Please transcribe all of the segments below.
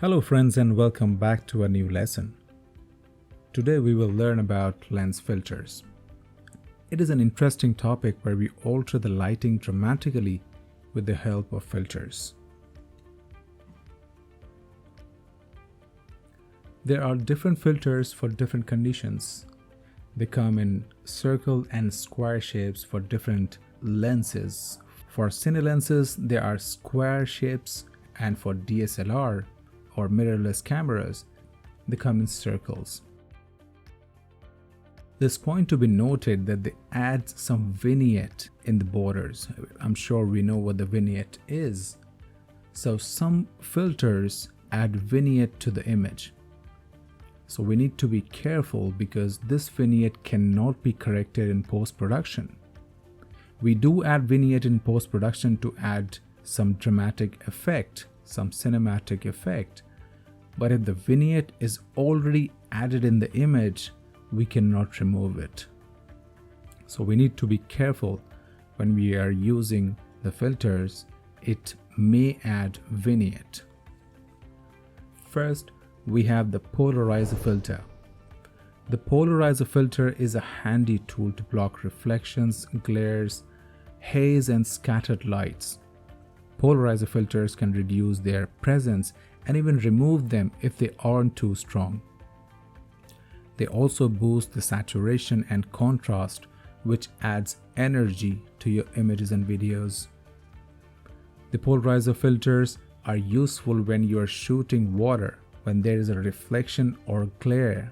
Hello friends and welcome back to a new lesson. Today we will learn about lens filters. It is an interesting topic where we alter the lighting dramatically with the help of filters. There are different filters for different conditions. They come in circle and square shapes for different lenses. For cine lenses, there are square shapes, and for DSLR or mirrorless cameras, they come in circles. This point to be noted that they add some vignette in the borders. I'm sure we know what the vignette is. So some filters add vignette to the image. So we need to be careful because this vignette cannot be corrected in post-production. We do add vignette in post-production to add some dramatic effect, some cinematic effect. But if the vignette is already added in the image, we cannot remove it. So we need to be careful when we are using the filters. It may add vignette. First, we have the Polarizer filter. The Polarizer filter is a handy tool to block reflections, glares, haze, and scattered lights. Polarizer filters can reduce their presence and even remove them if they aren't too strong. They also boost the saturation and contrast, which adds energy to your images and videos. The Polarizer filters are useful when you are shooting water, when there is a reflection or glare.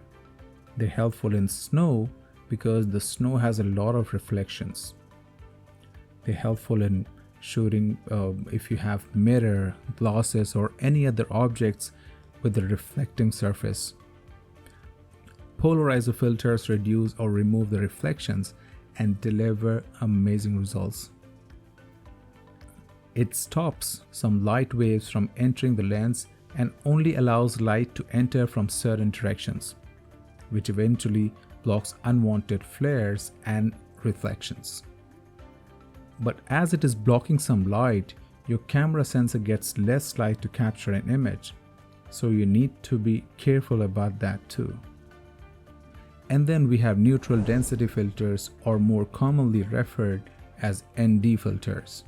They're helpful in snow because the snow has a lot of reflections. They're helpful in shooting if you have mirror, glasses, or any other objects with a reflecting surface. Polarizer filters reduce or remove the reflections and deliver amazing results. It stops some light waves from entering the lens and only allows light to enter from certain directions, which eventually blocks unwanted flares and reflections. But as it is blocking some light, your camera sensor gets less light to capture an image, so you need to be careful about that too. And then we have neutral density filters, or more commonly referred as ND filters.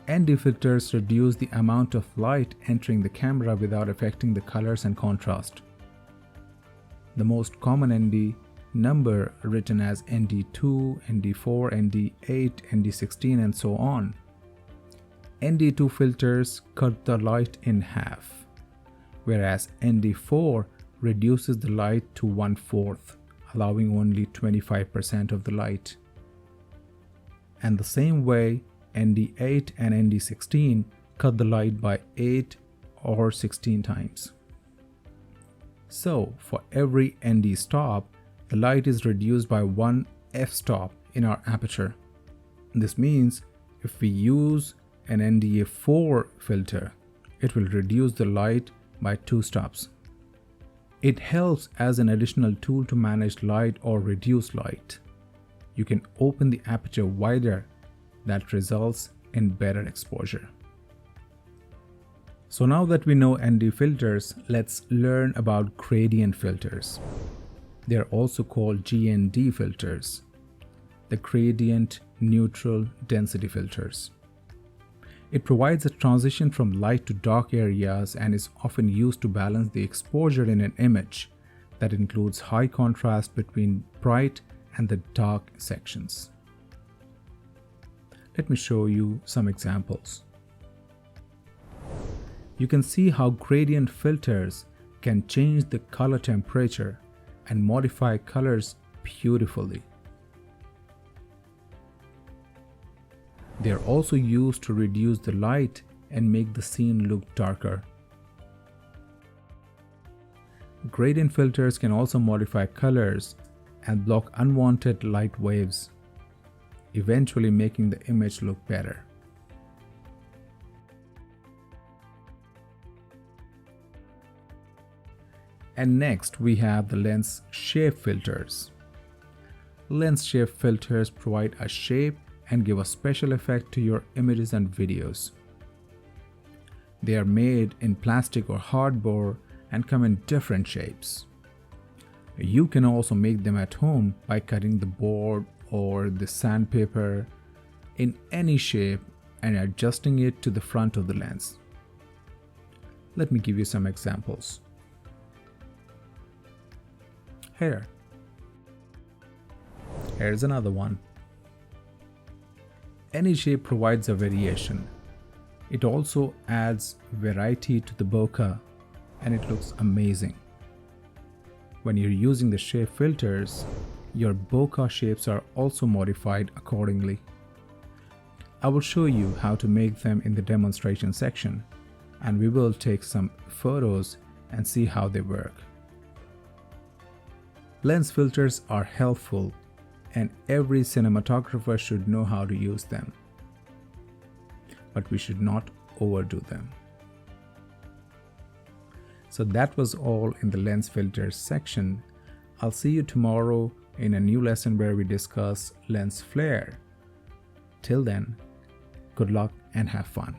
ND filters reduce the amount of light entering the camera without affecting the colors and contrast. The most common ND number written as ND2, ND4, ND8, ND16, and so on. ND2 filters cut the light in half, whereas ND4 reduces the light to 1/4, allowing only 25% of the light. And the same way, ND8 and ND16 cut the light by 8 or 16 times. So for every ND stop, the light is reduced by 1 f-stop in our aperture. This means if we use an NDA4 filter, it will reduce the light by 2 stops. It helps as an additional tool to manage light or reduce light. You can open the aperture wider. That results in better exposure. So now that we know ND filters, let's learn about gradient filters. They are also called GND filters, the gradient neutral density filters. It provides a transition from light to dark areas and is often used to balance the exposure in an image that includes high contrast between bright and the dark sections. Let me show you some examples. You can see how gradient filters can change the color temperature and modify colors beautifully. They are also used to reduce the light and make the scene look darker. Gradient filters can also modify colors and block unwanted light waves, eventually making the image look better. And next we have the lens shape filters. Lens shape filters provide a shape and give a special effect to your images and videos. They are made in plastic or hardboard and come in different shapes. You can also make them at home by cutting the board or the sandpaper in any shape and adjusting it to the front of the lens. Let me give you some examples. Here's another one. Any shape provides a variation. It also adds variety to the bokeh and it looks amazing. When you're using the shape filters, your bokeh shapes are also modified accordingly. I will show you how to make them in the demonstration section, and we will take some photos and see how they work. Lens filters are helpful, and every cinematographer should know how to use them. But we should not overdo them. So that was all in the lens filters section. I'll see you tomorrow in a new lesson where we discuss lens flare. Till then, good luck and have fun.